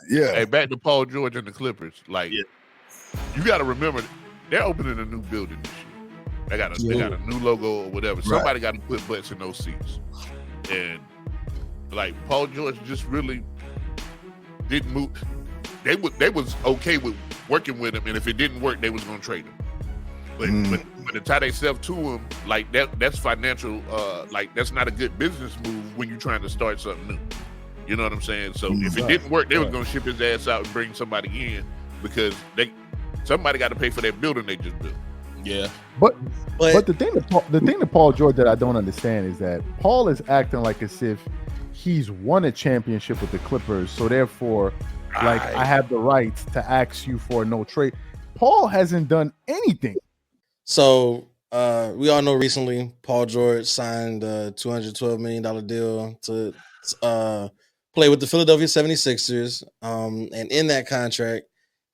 Yeah. Hey, back to Paul George and the Clippers. Like, you got to remember, they're opening a new building this year. They got a new logo or whatever. Right. Somebody got to put butts in those seats. And like Paul George just really didn't move. They was okay with working with him, and if it didn't work, they was gonna trade him. But when they tie themselves to him, like that's financial. Like that's not a good business move when you're trying to start something new. You know what I'm saying? So if it didn't work, they was gonna ship his ass out and bring somebody in because somebody got to pay for that building they just built. Yeah, but the thing that Paul George that I don't understand is that Paul is acting like as if he's won a championship with the Clippers, so therefore, like I have the right to ask you for a no trade. Paul hasn't done anything. So we all know recently Paul George signed a $212 million deal to play with the Philadelphia 76ers, and in that contract,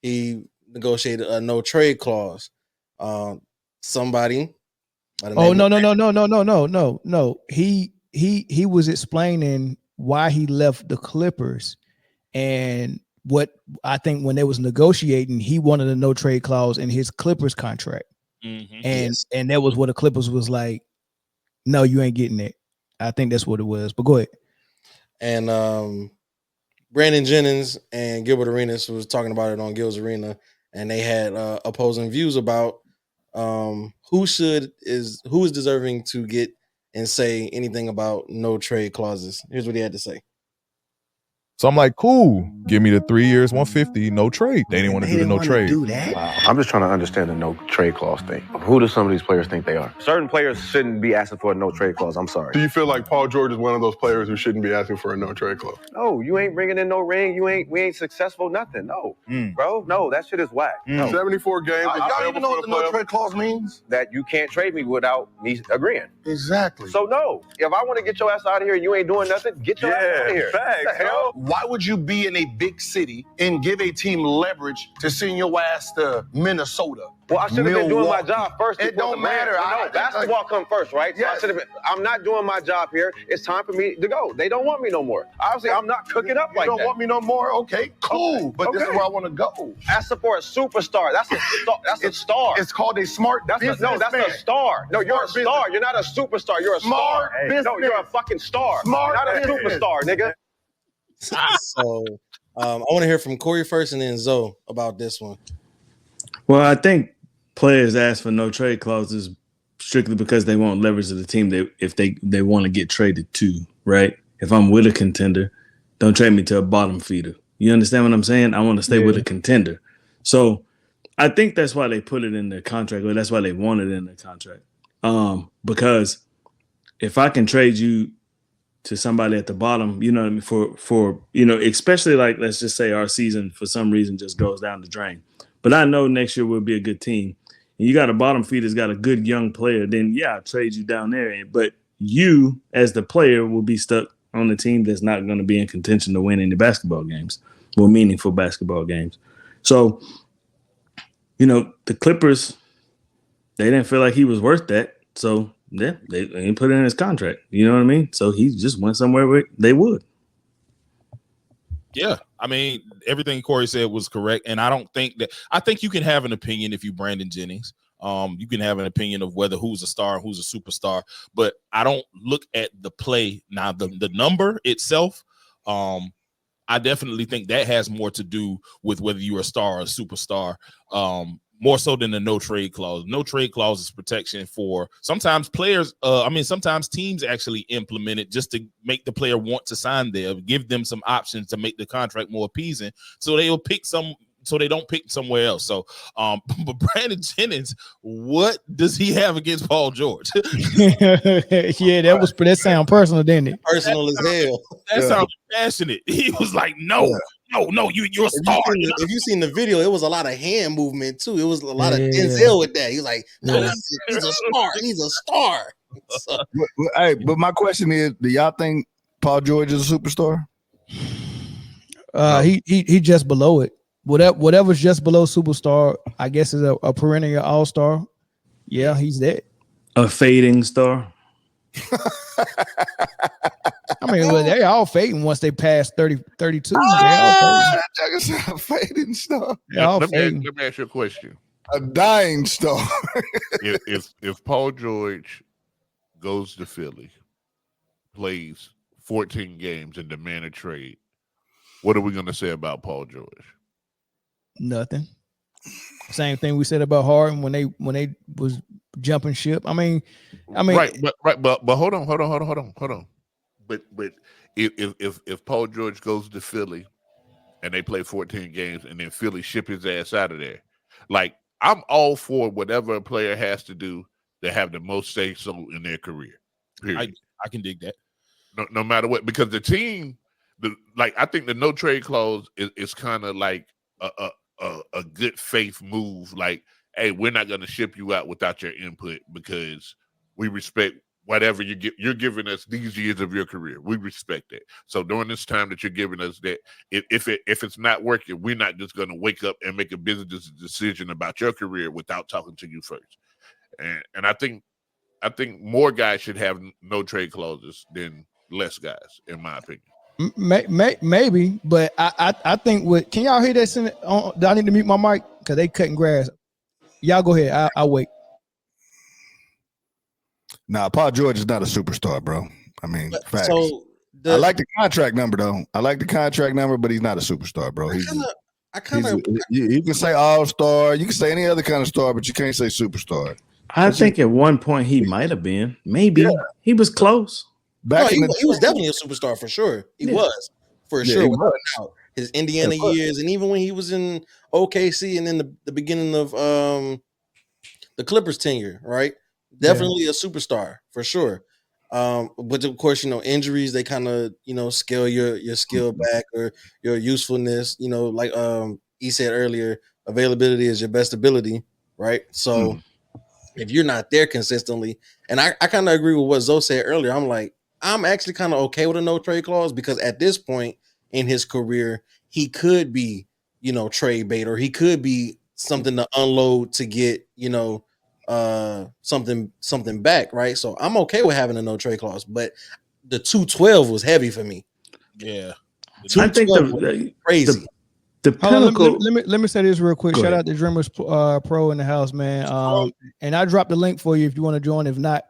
he negotiated a no trade clause. Somebody. Oh no. He was explaining why he left the Clippers, and what I think when they was negotiating, he wanted a no trade clause in his Clippers contract, and that was what the Clippers was like, no, you ain't getting it. I think that's what it was. But go ahead. And Brandon Jennings and Gilbert Arenas was talking about it on Gil's Arena, and they had opposing views about who is deserving to get and say anything about no trade clauses. Here's what he had to say. So I'm like, cool. Give me the 3 years, 150, no trade. They didn't want to do the no trade. I'm just trying to understand the no trade clause thing. Who do some of these players think they are? Certain players shouldn't be asking for a no trade clause. I'm sorry. Do you feel like Paul George is one of those players who shouldn't be asking for a no trade clause? No, you ain't bringing in no ring. We ain't successful. Nothing. No, bro. No, that shit is whack. No. 74 games. Y'all even know what the no trade clause means? That you can't trade me without me agreeing. Exactly. So no, if I want to get your ass out of here and you ain't doing nothing, get your ass out of here. Facts, what the hell? Why would you be in a big city and give a team leverage to send your ass to Minnesota? Well, I should have been doing my job first. It don't matter. No, basketball come first, right? Yes. So I'm not doing my job here. It's time for me to go. They don't want me no more. Obviously, I'm not cooking up like that. You don't want me no more? Okay, cool. But this is where I want to go. Asking for a superstar. That's a star. It's called a smart business. That's a star. No, you're a star. You're not a superstar. You're a smart star. Business. No, you're a fucking star. Smart not a superstar, nigga. So I want to hear from Corey first and then Zoe about this one. Well, I think players ask for no trade clauses strictly because they want leverage of the team if they want to get traded to, right? If I'm with a contender, don't trade me to a bottom feeder. You understand what I'm saying? I want to stay with a contender. So I think that's why they put it in their contract, or that's why they want it in their contract. Because if I can trade you to somebody at the bottom, you know what I mean, for especially like, let's just say our season for some reason just goes down the drain. But I know next year we'll be a good team. And you got a bottom feeder that's got a good young player, then I'll trade you down there. But you, as the player, will be stuck on the team that's not going to be in contention to win any basketball games, or meaningful basketball games. So, the Clippers, they didn't feel like he was worth that. So, they didn't put it in his contract. You know what I mean? So he just went somewhere where they would. Yeah, I mean, everything Corey said was correct, and I think you can have an opinion if you Brandon Jennings. You can have an opinion of whether who's a star and who's a superstar, but I don't look at the play now. The number itself, I definitely think that has more to do with whether you're a star or a superstar. More so than the no trade clause. No trade clause is protection for sometimes players. Sometimes teams actually implement it just to make the player want to sign there, give them some options to make the contract more appeasing. So they will pick so they don't pick somewhere else. So, but Brandon Jennings, what does he have against Paul George? That sound personal, didn't it? Personal as hell. That sounds passionate. He was like, no, you're a star. If you seen the video, it was a lot of hand movement too. It was a lot of Denzel with that. He was like, no, he's a star. He's a star. So. But my question is, do y'all think Paul George is a superstar? He just below it. Whatever's just below superstar, I guess, is a perennial all-star. Yeah, he's that. A fading star. I mean, they all fading once they pass 30, 32. Jagger said a fading star. Let me ask you a question. A dying star. if Paul George goes to Philly, plays 14 games and demand a trade, what are we going to say about Paul George? Nothing. Same thing we said about Harden when they was jumping ship. I mean, right, but hold on. But if Paul George goes to Philly and they play 14 games and then Philly ship his ass out of there, like I'm all for whatever a player has to do to have the most say so in their career. Period. I can dig that. No matter what, because the team, I think the no trade clause is kind of like a good faith move. Like, hey, we're not going to ship you out without your input because we respect whatever you're giving us these years of your career. We respect it. So during this time that you're giving us that, if it's not working, we're not just going to wake up and make a business decision about your career without talking to you first. And I think more guys should have no trade clauses than less guys, in my opinion. Maybe, but I think can y'all hear this? Do I need to mute my mic because they cutting grass? Y'all go ahead. I'll wait. Nah, Paul George is not a superstar, bro. I mean, facts. So I like the contract number though. But he's not a superstar, bro. You can say all-star, you can say any other kind of star, but you can't say superstar. I think at one point he might have been. Maybe he was close. He was definitely a superstar for sure. He was for sure. Without a doubt. His Indiana years, and even when he was in OKC and in the beginning of the Clippers tenure, right? Definitely a superstar for sure. But of course, injuries, they kind of, scale your skill back or your usefulness, like he said earlier, availability is your best ability, right? So if you're not there consistently, and I kind of agree with what Zoe said earlier, I'm actually kind of okay with a no trade clause because at this point in his career, he could be, trade bait, or he could be something to unload to get, something back, right? So I'm okay with having a no trade clause, but the 212 was heavy for me. Yeah, I think crazy. The pinnacle. Let me say this real quick. Shout out to Dreamers Pro in the house, man. And I dropped the link for you if you want to join. If not,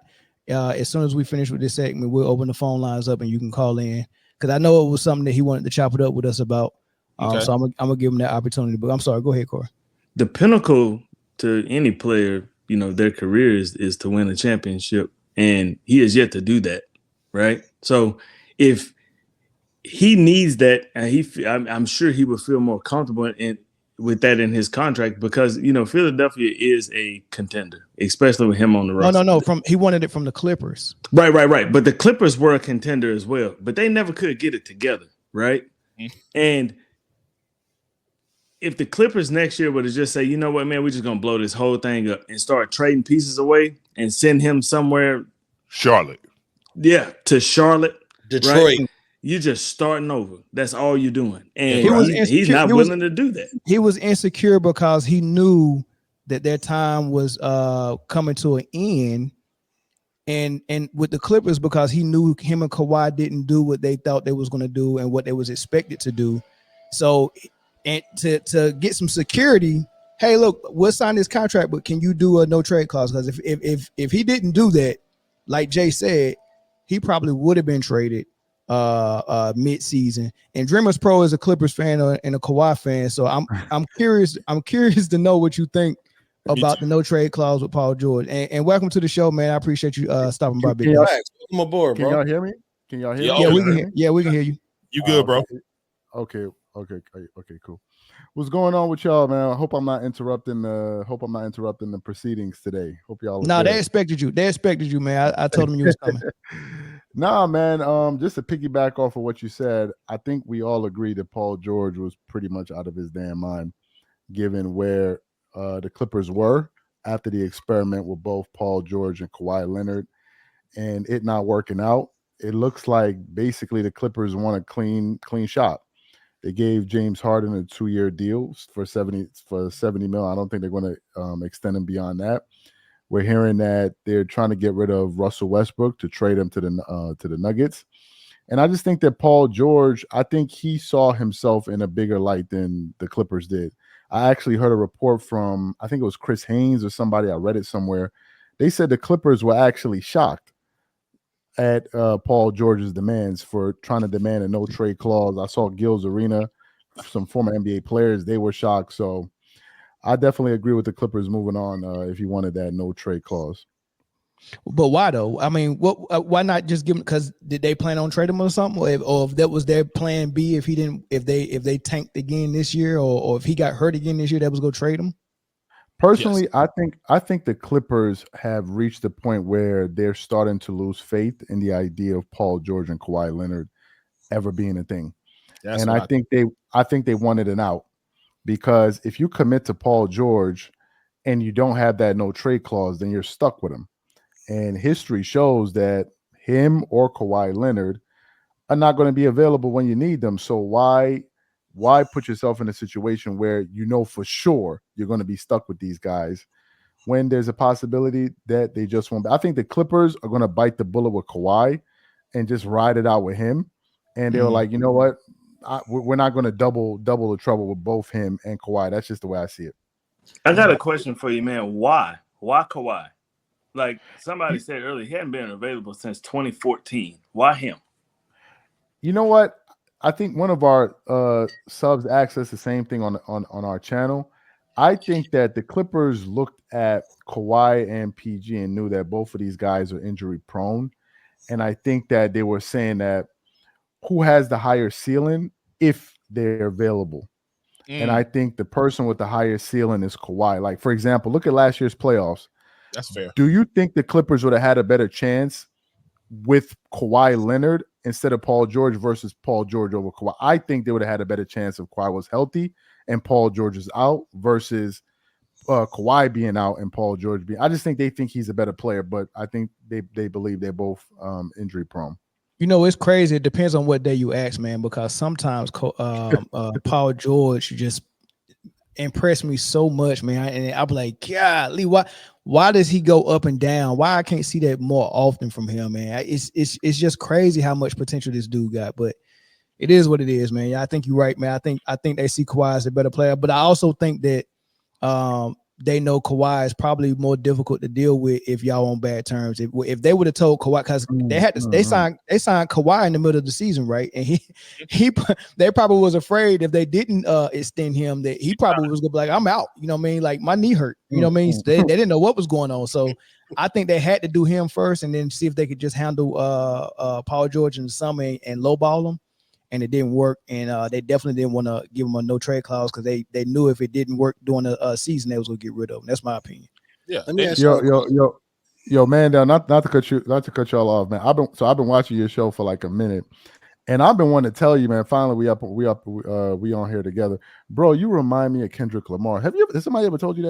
as soon as we finish with this segment, we'll open the phone lines up and you can call in because I know it was something that he wanted to chop it up with us about. So I'm gonna give him that opportunity. But I'm sorry, go ahead, Corey. The pinnacle to any player, their career is to win a championship, and he has yet to do that, right? So if he needs that, and I'm sure he would feel more comfortable with that in his contract because Philadelphia is a contender, especially with him on the roster. No. He wanted it from the Clippers. Right. But the Clippers were a contender as well, but they never could get it together, right? And if the Clippers next year were to just say, you know what, man, we're just gonna blow this whole thing up and start trading pieces away and send him somewhere, Charlotte, to Charlotte, Detroit. Right? You're just starting over. That's all you're doing. And he's not willing to do that. He was insecure because he knew that their time was coming to an end. And with the Clippers, because he knew him and Kawhi didn't do what they thought they was going to do and what they was expected to do. So, and to get some security, hey, look, we'll sign this contract, but can you do a no trade clause? Because if he didn't do that, like Jay said, he probably would have been traded mid-season. And Dreamers Pro is a Clippers fan and a Kawhi fan, so I'm curious to know what you think about the no trade clause with Paul George. And welcome to the show, man. I appreciate you stopping by. Big Welcome aboard, bro. Can y'all hear me? Yeah, we can hear. Yeah, we can hear you. You good, bro? Okay, cool. What's going on with y'all, man? I hope I'm not interrupting the proceedings today. Hope y'all. No, they expected you. They expected you, man. I told them you was coming. Nah, man. Just to piggyback off of what you said, I think we all agree that Paul George was pretty much out of his damn mind, given where the Clippers were after the experiment with both Paul George and Kawhi Leonard, and it not working out. It looks like basically the Clippers want a clean shot. They gave James Harden a 2-year deal for $70 million. I don't think they're going to extend him beyond that. We're hearing that they're trying to get rid of Russell Westbrook to trade him to the Nuggets. And I just think that Paul George, I think he saw himself in a bigger light than the Clippers did. I actually heard a report from, I think it was Chris Haynes or somebody, I read it somewhere. They said the Clippers were actually shocked at Paul George's demands for trying to demand a no-trade clause. I saw Gil's Arena, some former NBA players, they were shocked. So I definitely agree with the Clippers moving on if you wanted that no-trade clause. But why though? I mean, why not just give him? Because did they plan on trading him or something, or if that was their plan B? If he didn't, if they tanked again this year, or if he got hurt again this year, that was going to trade him. Personally, yes. I think the Clippers have reached the point where they're starting to lose faith in the idea of Paul George and Kawhi Leonard ever being a thing. And I think they wanted an out, because if you commit to Paul George and you don't have that no trade clause, then you're stuck with him. And history shows that him or Kawhi Leonard are not going to be available when you need them. So why put yourself in a situation where you know for sure you're going to be stuck with these guys when there's a possibility that they just won't be? I think the Clippers are going to bite the bullet with Kawhi and just ride it out with him. And they were like, you know what? We're not going to double the trouble with both him and Kawhi. That's just the way I see it. I got a question for you, man. Why Kawhi? Like somebody said earlier, he hadn't been available since 2014. Why him? You know what? I think one of our subs asked us the same thing on our channel. I think that the Clippers looked at Kawhi and PG and knew that both of these guys are injury prone. And I think that they were saying that who has the higher ceiling if they're available. And I think the person with the higher ceiling is Kawhi. Like, for example, look at last year's playoffs. That's fair. Do you think the Clippers would have had a better chance with Kawhi Leonard instead of Paul George versus Paul George over Kawhi? I think they would have had a better chance if Kawhi was healthy and Paul George is out versus Kawhi being out and Paul George being. I just think they think he's a better player, but I think they believe they're both injury prone. You know, it's crazy. It depends on what day you ask, man, because sometimes Paul George just impressed me so much, man. And I'm like, golly, why does he go up and down? Why I can't see that more often from him, man? It's just crazy how much potential this dude got. But it is what it is, man. I think you're right, man. I think they see Kawhi as a better player, but I also think that they know Kawhi is probably more difficult to deal with if y'all on bad terms. If they would have told Kawhi, because they signed Kawhi in the middle of the season, right? And they probably was afraid if they didn't extend him that he probably was gonna be like, I'm out. You know what I mean? Like my knee hurt. You know what I mean? They didn't know what was going on. So I think they had to do him first and then see if they could just handle Paul George in the summer and lowball him. And it didn't work, and they definitely didn't want to give him a no trade clause because they knew if it didn't work during the season, they was gonna get rid of him. That's my opinion. Yeah. Yo, man, down not to cut y'all off, man. I've been watching your show for like a minute, and I've been wanting to tell you, man. Finally, we on here together, bro. You remind me of Kendrick Lamar. Has somebody ever told you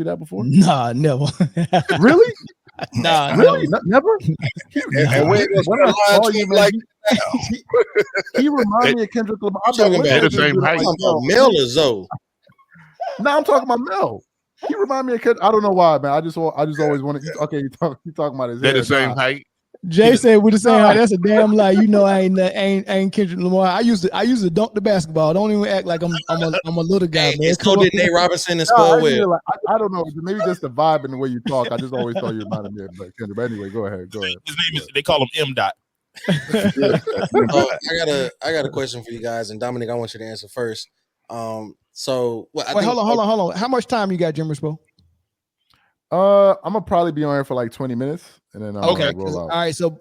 that before? Nah, never. Really? Nah, really? Never. He reminds me of Kendrick Lamar. I'm talking about the same height. Mel or Zoe? No, I'm talking about Mel. He reminds me of Kendrick. I don't know why, man. I just always wanted. Okay, you talking about his. They're the same height. Jay said we're the same height. That's a damn lie. You know I ain't Kendrick Lamar. I used to dunk the basketball. Don't even act like I'm a little guy, man. So did Nate Robinson and Spud Webb. Like, I don't know. Maybe just the vibe and the way you talk. I just always thought you reminded me of Kendrick. But anyway, go ahead. His name is. They call him M. Dot. I got a question for you guys, and Dominic, I want you to answer first. Hold on. How much time you got, Jim Rispo? I'm gonna probably be on here for like 20 minutes, and then okay. Roll out. All right. So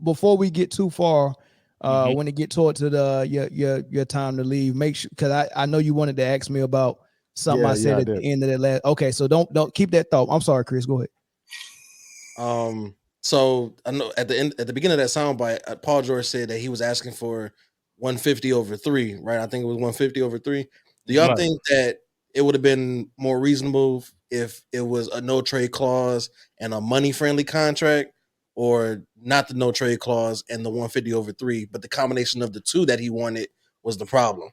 before we get too far, when it get toward to your time to leave, make sure, because I know you wanted to ask me about something I said at the end of that last. Okay, so don't keep that thought. I'm sorry, Chris. Go ahead. So I know at the beginning of that soundbite, Paul George said that he was asking for 150 over 3, right? I think it was 150 over 3. Do y'all think that it would have been more reasonable if it was a no trade clause and a money friendly contract, or not the no trade clause and the 150 over 3, but the combination of the two that he wanted was the problem?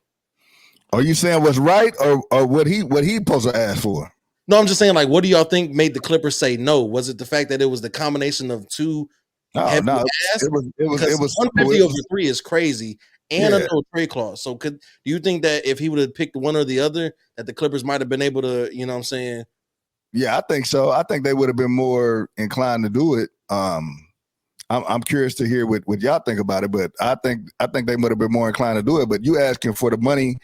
Are you saying what's right or what he supposed to ask for? No, I'm just saying, like, what do y'all think made the Clippers say no? Was it the fact that it was the combination of two No, it was 150 over 3 is crazy, and a no trade clause. So do you think that if he would have picked one or the other, that the Clippers might have been able to, you know what I'm saying? Yeah, I think so. I think they would have been more inclined to do it. I'm curious to hear what y'all think about it, but I think they would have been more inclined to do it. But you asking for the money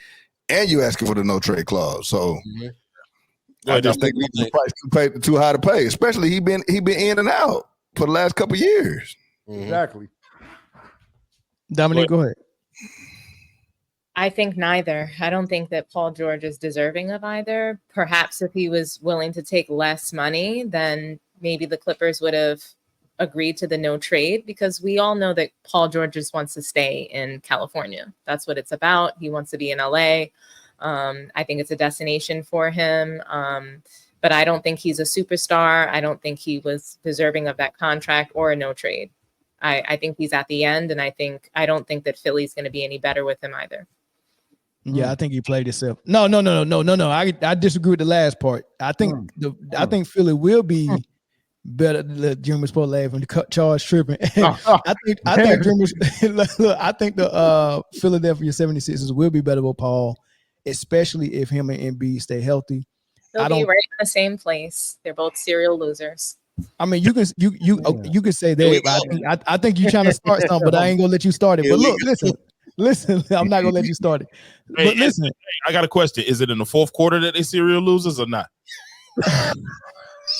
and you asking for the no trade clause, so I just think the price too high to pay. Especially he been in and out for the last couple of years. Exactly. Dominique, go ahead. I think neither. I don't think that Paul George is deserving of either. Perhaps if he was willing to take less money, then maybe the Clippers would have agreed to the no trade, because we all know that Paul George just wants to stay in California. That's what it's about. He wants to be in LA. I think it's a destination for him. But I don't think he's a superstar. I don't think he was deserving of that contract or a no trade. I think he's at the end, and I don't think that Philly's going to be any better with him either. Yeah, I think he played himself. No. I disagree with the last part. I think I think Philly will be better. Jim was supposed to laugh when the charge tripping. I think Jim was, look, I think the Philadelphia 76ers will be better with Paul, especially if him and Embiid stay healthy. They'll be right in the same place. They're both serial losers. I mean, you can say that. I think you're trying to start something, but I ain't gonna let you start it. But look, listen, I'm not gonna let you start it. But listen, I got a question. Is it in the fourth quarter that they serial losers or not?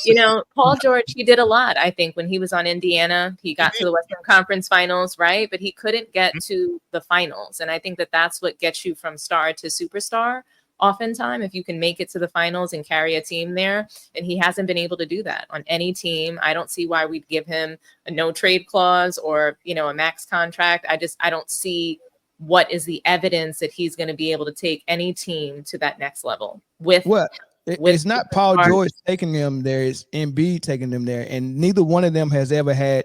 You know, Paul George, he did a lot. I think when he was on Indiana, he got to the Western Conference Finals, right? But he couldn't get to the finals, and I think that that's what gets you from star to superstar. Oftentimes, if you can make it to the finals and carry a team there, and he hasn't been able to do that on any team. I don't see why we'd give him a no trade clause or, a max contract. I don't see what is the evidence that he's going to be able to take any team to that next level with what? It's not Paul George taking them there, it's Embiid taking them there, and neither one of them has ever had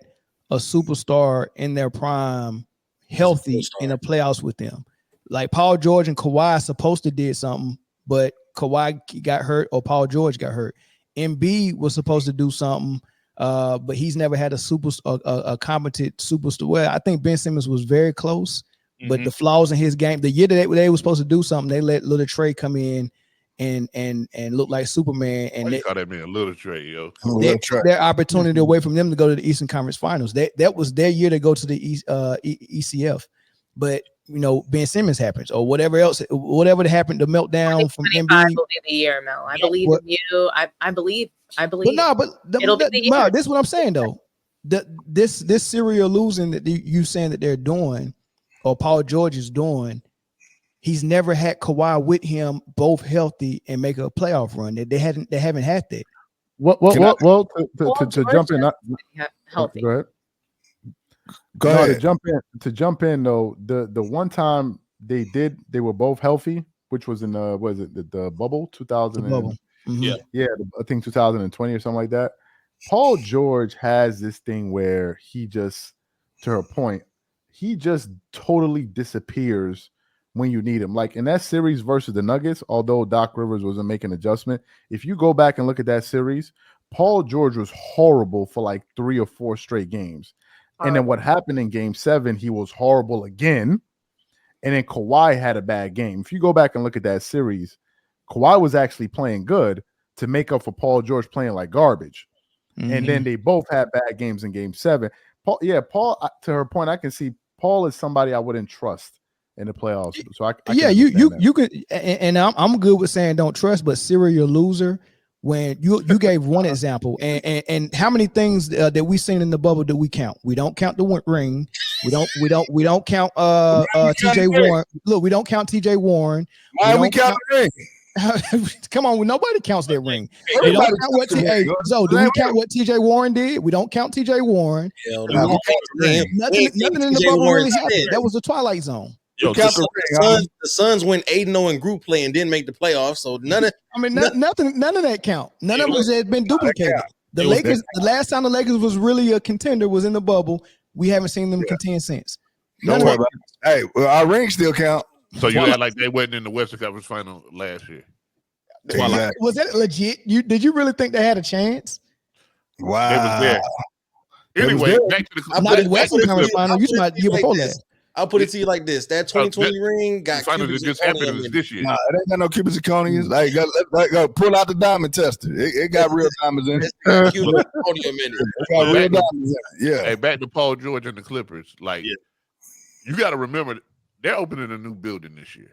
a superstar in their prime healthy in the playoffs with them. Like Paul George and Kawhi supposed to did something, but Kawhi got hurt or Paul George got hurt. Embiid was supposed to do something, but he's never had a competent superstar. Well, I think Ben Simmons was very close, but the flaws in his game. The year that they were supposed to do something, they let Little Trey come in and look like Superman. And they call that man Little Trey, yo. Their opportunity away from them to go to the Eastern Conference Finals. That was their year to go to the ECF, but. Ben Simmons happens or whatever else, whatever happened, the meltdown from Embiid. Will be the year, Mel. I believe in you. I believe. It'll be the year. This is what I'm saying though. This serial losing that you saying that they're doing, or Paul George is doing, he's never had Kawhi with him, both healthy and make a playoff run. They haven't had that. Well, to jump in, healthy. Go ahead. Go ahead. To jump in though, the one time they were both healthy, which was in the bubble 2000. I think 2020 or something like that. Paul George has this thing where he just, to her point, he just totally disappears when you need him. Like in that series versus the Nuggets, although Doc Rivers wasn't making an adjustment, if you go back and look at that series, Paul George was horrible for like 3 or 4 straight games. And then what happened in game 7, he was horrible again. And then Kawhi had a bad game. If you go back and look at that series, Kawhi was actually playing good to make up for Paul George playing like garbage. And then they both had bad games in game 7. Paul, to her point, I can see Paul is somebody I wouldn't trust in the playoffs. So you could, and I'm good with saying don't trust, but serial loser. When you gave one example, and how many things that we seen in the bubble do we count? We don't count the ring. We don't count TJ Warren. Look, we don't count TJ Warren. Why we count the ring? Come on, nobody counts that ring. We don't count what do we count what TJ Warren did? We don't count TJ Warren. Nothing in the bubble really happened. That was the Twilight Zone. Yo, the Suns went 8-0 in group play and didn't make the playoffs. So none of that count. None of us has been duplicated. The Lakers, the last time the Lakers was really a contender was in the bubble. We haven't seen them contend since. Don't worry about it. Hey, well, our rings still count. So you act like they wasn't in the Western Conference Final last year. Was that legit? Did you really think they had a chance? Wow. They was there. Anyway, back to the not the Western Conference Final. You talking about year before last? I'll put it to you like this: that 2020 ring got final that just happened was this year. Nah, it ain't got no cubic zirconians. Like, got pull out the diamond tester. It got real diamonds in it. It got real diamonds in it. Yeah. Hey, back to Paul George and the Clippers. Like, you got to remember, they're opening a new building this year.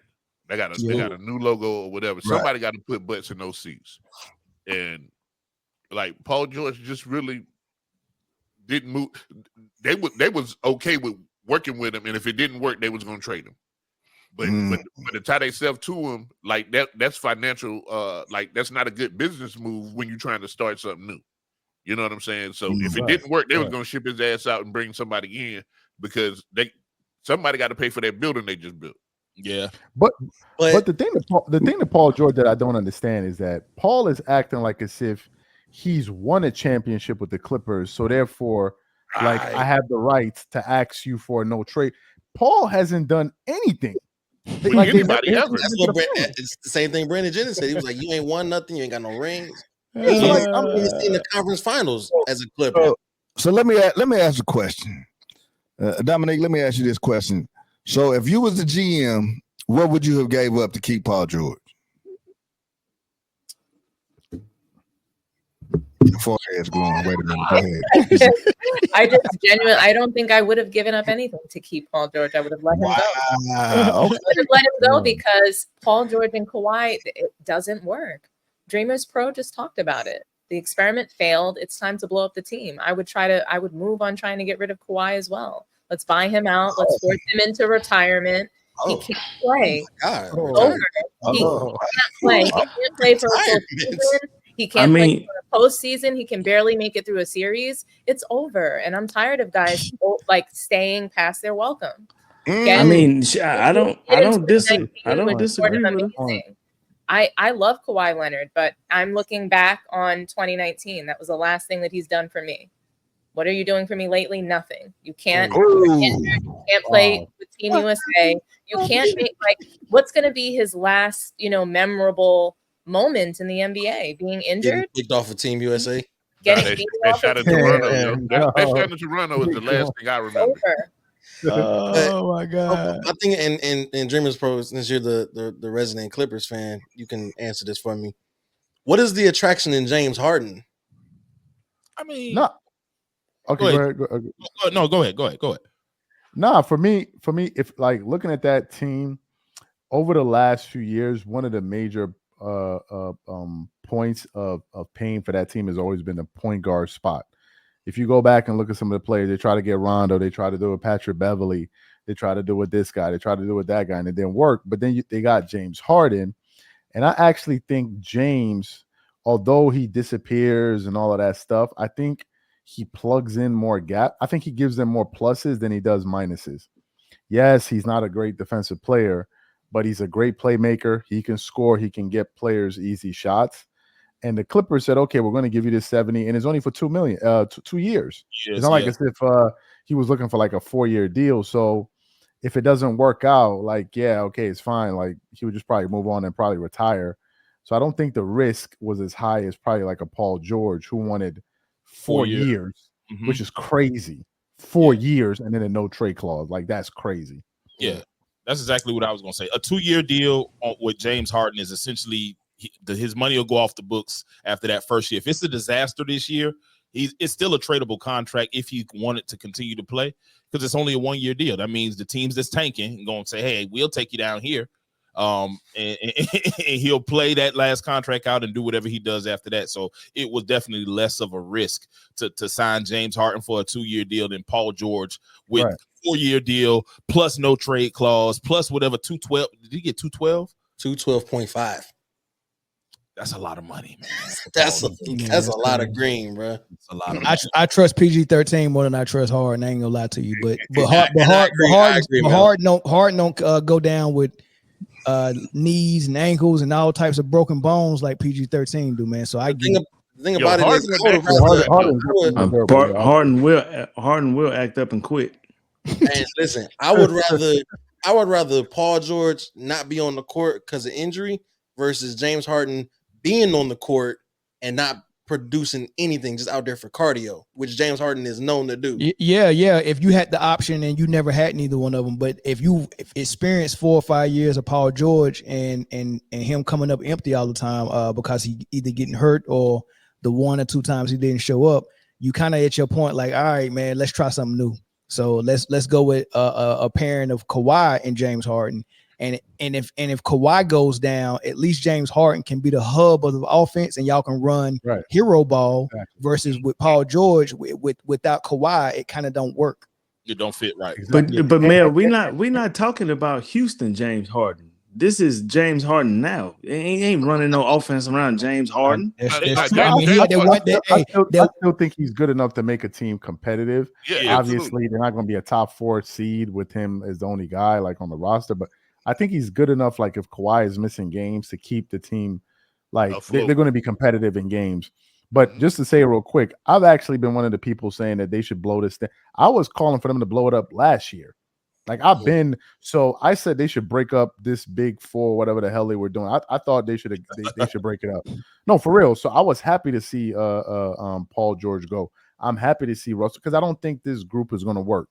They got a new logo or whatever. Somebody got to put butts in those seats, and like Paul George just really didn't move. They was okay with working with him, and if it didn't work, they was gonna trade him. But to tie themselves to him, like that's financial. Like that's not a good business move when you're trying to start something new. You know what I'm saying? So if it didn't work, they was gonna ship his ass out and bring somebody in because somebody got to pay for that building they just built. Yeah, but the thing that Paul George that I don't understand is that Paul is acting like as if he's won a championship with the Clippers, so therefore, like I have the right to ask you for a no trade. Paul hasn't done anything. Like anybody ever. It's the same thing Brandon Jennings said. He was like, "You ain't won nothing. You ain't got no rings." I'm in the conference finals as a Clipper. So let me ask a question, Dominique. Let me ask you this question. So if you was the GM, what would you have gave up to keep Paul George? Your forehead's glowing. Wait a minute. Go ahead. I just genuinely, I don't think I would have given up anything to keep Paul George. I would have let him go. I would have let him go because Paul George and Kawhi, it doesn't work. Dreamers Pro just talked about it. The experiment failed. It's time to blow up the team. I would move on trying to get rid of Kawhi as well. Let's buy him out. Let's force him into retirement. He can't play. Over. He can't play. He can't play for a full season. He can't play for a postseason. He can barely make it through a series. It's over. And I'm tired of guys like staying past their welcome. I don't disagree with him. I love Kawhi Leonard, but I'm looking back on 2019. That was the last thing that he's done for me. What are you doing for me lately? Nothing. You can't play with Team USA. You can't make what's going to be his last, memorable moment in the NBA? Being injured, kicked off of Team USA. That shot at Toronto. That shot at Toronto is the last thing I remember. Oh my God! I think in Dreamers Pro, since you're the resident Clippers fan, you can answer this for me. What is the attraction in James Harden? I mean, no. Okay, go ahead. No, go ahead. Nah, for me, if like looking at that team over the last few years, one of the major points of pain for that team has always been the point guard spot. If you go back and look at some of the players, they try to get Rondo, they try to do it Patrick Beverly, they try to do it with this guy, they try to do it with that guy, and it didn't work. But then they got James Harden, and I actually think James, although he disappears and all of that stuff, I think he plugs in more gap. I think he gives them more pluses than he does minuses. Yes, he's not a great defensive player, but he's a great playmaker. He can score. He can get players easy shots. And the Clippers said, okay, we're going to give you this 70, and it's only for 2 years. It's not like as if he was looking for like a 4-year deal. So if it doesn't work out, like, yeah, okay, it's fine. Like he would just probably move on and probably retire. So I don't think the risk was as high as probably like a Paul George who wanted 4 years, which is crazy. 4 years and then a no trade clause. Like that's crazy. Yeah, that's exactly what I was going to say. A 2-year deal with James Harden is essentially his money will go off the books after that first year. If it's a disaster this year, it's still a tradable contract if he wanted to continue to play because it's only a 1-year deal. That means the teams that's tanking going to say, hey, we'll take you down here. And he'll play that last contract out and do whatever he does after that. So it was definitely less of a risk to sign James Harden for a 2-year deal than Paul George with 4-year deal plus no trade clause plus whatever 212. Did he get 212? 212.5. That's a lot of money, man. That's a lot of green, bro. It's a lot of money. I trust PG-13 more than I trust Harden. I ain't gonna lie to you, but Harden don't go down with knees and ankles and all types of broken bones like PG-13 do, man. So I get it. The thing about it is Harden will act up and quit. And listen, I would rather Paul George not be on the court because of injury versus James Harden being on the court and not producing anything, just out there for cardio, which James Harden is known to do. Yeah. If you had the option and you never had neither one of them, but if you experienced 4 or 5 years of Paul George and him coming up empty all the time because he either getting hurt or the 1 or 2 times he didn't show up, you kind of at your point like, all right, man, let's try something new. So let's go with a pairing of Kawhi and James Harden. And if Kawhi goes down, at least James Harden can be the hub of the offense, and y'all can run hero ball. Versus with Paul George, without Kawhi, it kind of don't work. It don't fit right. But Mel, we're not talking about Houston James Harden. This is James Harden now. He ain't running no offense around James Harden. I still think he's good enough to make a team competitive. Yeah, obviously, absolutely. they're not going to be a top 4 seed with him as the only guy like on the roster, but I think he's good enough. Like if Kawhi is missing games, to keep the team like they're going to be competitive in games. But just to say it real quick, I've actually been one of the people saying that they should blow this thing. I was calling for them to blow it up last year. Like so I said they should break up this big 4, whatever the hell they were doing. I thought they should break it up. No, for real. So I was happy to see Paul George go. I'm happy to see Russell because I don't think this group is going to work.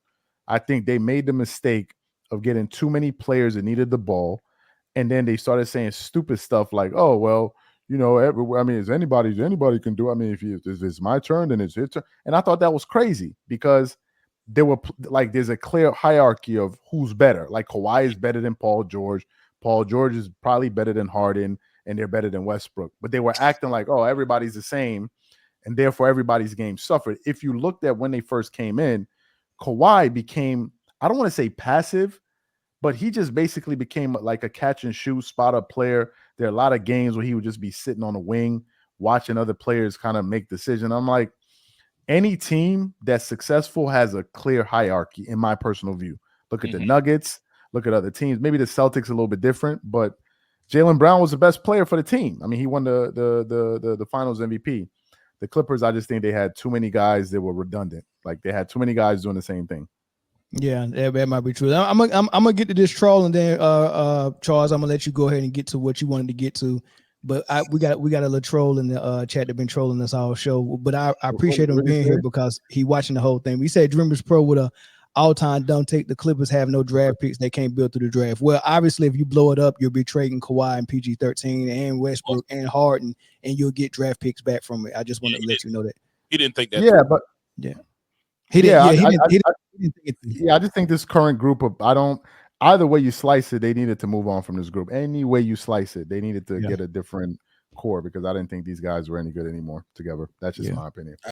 I think they made the mistake of getting too many players that needed the ball, and then they started saying stupid stuff like, "Oh well, you know, if anybody can do it. I mean, if it's my turn, then it's his turn." And I thought that was crazy because there's a clear hierarchy of who's better. Like Kawhi is better than Paul George. Paul George is probably better than Harden, and they're better than Westbrook. But they were acting like, oh, everybody's the same, and therefore everybody's game suffered. If you looked at when they first came in, Kawhi became, I don't want to say passive, but he just basically became like a catch and shoot spot up player. There are a lot of games where he would just be sitting on the wing, watching other players kind of make decisions. I'm like, any team that's successful has a clear hierarchy, in my personal view. Look at the Nuggets, look at other teams. Maybe the Celtics a little bit different, but Jaylen Brown was the best player for the team. I mean, he won the Finals MVP. The Clippers, I just think they had too many guys that were redundant. Like they had too many guys doing the same thing. Yeah, that might be true. I'm gonna get to this troll, and then Charles, I'm gonna let you go ahead and get to what you wanted to get to. But we got a little troll in the chat that been trolling us all show. But I appreciate him being here because he watching the whole thing. We said Dreamers Pro with a all-time don't take the Clippers have no draft picks. They can't build through the draft. Well, obviously, if you blow it up, you'll be trading Kawhi and PG-13 and Westbrook and Harden, and you'll get draft picks back from it. I just want to let you know that. He didn't think that. Yeah, but he didn't. I just think this current group of either way you slice it, they needed to move on from this group. Any way you slice it, they needed to get a different core because I didn't think these guys were any good anymore together. That's just my opinion.